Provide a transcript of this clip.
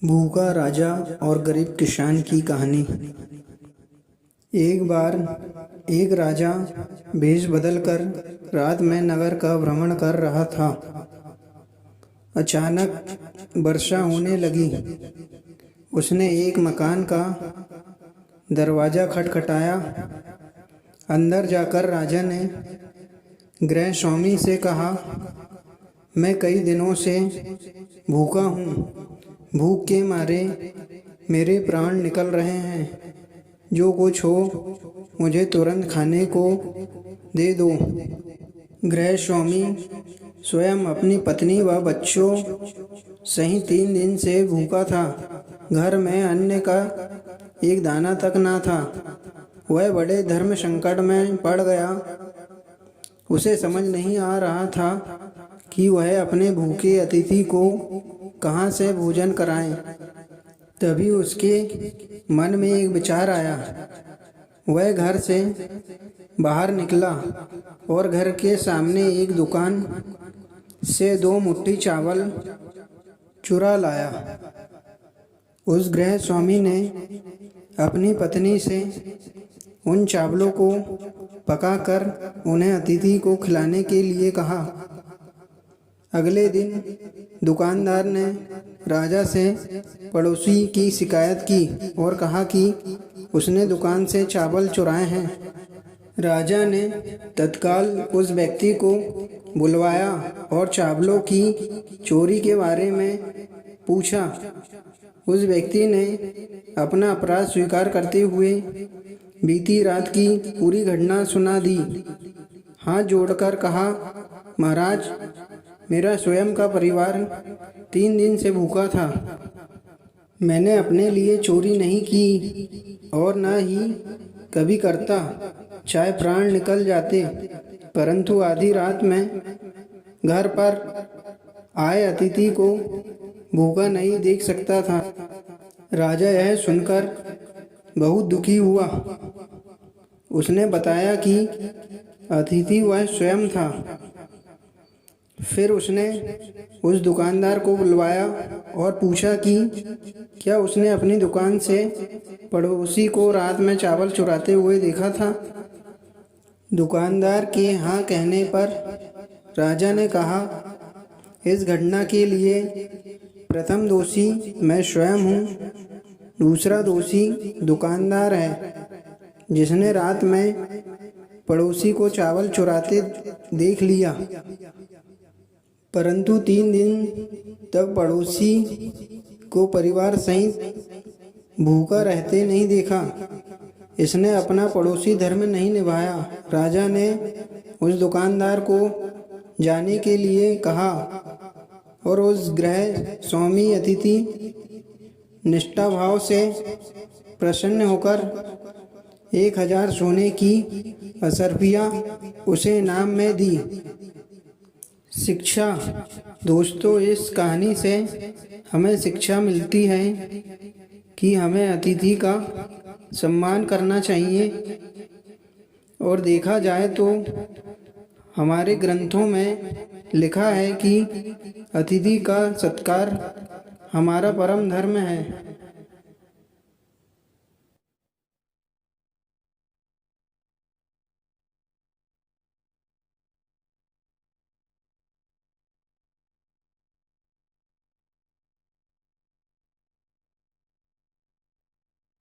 भूखा राजा और गरीब किसान की कहानी। एक बार एक राजा भेष बदलकर रात में नगर का भ्रमण कर रहा था। अचानक वर्षा होने लगी। उसने एक मकान का दरवाज़ा खटखटाया। अंदर जाकर राजा ने गृह स्वामी से कहा, मैं कई दिनों से भूखा हूँ। भूख के मारे मेरे प्राण निकल रहे हैं। जो कुछ हो मुझे तुरंत खाने को दे दो। गृह स्वामी स्वयं अपनी पत्नी व बच्चों सहित 3 दिन से भूखा था। घर में अन्न का एक दाना तक ना था। वह बड़े धर्म संकट में पड़ गया। उसे समझ नहीं आ रहा था कि वह अपने भूखे अतिथि को कहाँ से भोजन कराएं। तभी उसके मन में एक विचार आया। वह घर से बाहर निकला और घर के सामने एक दुकान से 2 मुट्ठी चावल चुरा लाया। उस गृह स्वामी ने अपनी पत्नी से उन चावलों को पकाकर उन्हें अतिथि को खिलाने के लिए कहा। अगले दिन दुकानदार ने राजा से पड़ोसी की शिकायत की और कहा कि उसने दुकान से चावल चुराए हैं। राजा ने तत्काल उस व्यक्ति को बुलवाया और चावलों की चोरी के बारे में पूछा। उस व्यक्ति ने अपना अपराध स्वीकार करते हुए बीती रात की पूरी घटना सुना दी। हाथ जोड़कर कहा, महाराज, मेरा स्वयं का परिवार 3 दिन से भूखा था। मैंने अपने लिए चोरी नहीं की और न ही कभी करता, चाहे प्राण निकल जाते, परंतु आधी रात में घर पर आए अतिथि को भूखा नहीं देख सकता था। राजा यह सुनकर बहुत दुखी हुआ। उसने बताया कि अतिथि वह स्वयं था। फिर उसने उस दुकानदार को बुलवाया और पूछा कि क्या उसने अपनी दुकान से पड़ोसी को रात में चावल चुराते हुए देखा था। दुकानदार के हाँ कहने पर राजा ने कहा, इस घटना के लिए प्रथम दोषी मैं स्वयं हूँ। दूसरा दोषी दुकानदार है, जिसने रात में पड़ोसी को चावल चुराते देख लिया, परंतु 3 दिन तक पड़ोसी को परिवार सहित भूखा रहते नहीं देखा। इसने अपना पड़ोसी धर्म नहीं निभाया। राजा ने उस दुकानदार को जाने के लिए कहा और उस गृह स्वामी अतिथि निष्ठा भाव से प्रसन्न होकर 1000 सोने की असरफियाँ उसे इनाम में दी। शिक्षा। दोस्तों, इस कहानी से हमें शिक्षा मिलती है कि हमें अतिथि का सम्मान करना चाहिए। और देखा जाए तो हमारे ग्रंथों में लिखा है कि अतिथि का सत्कार हमारा परम धर्म है।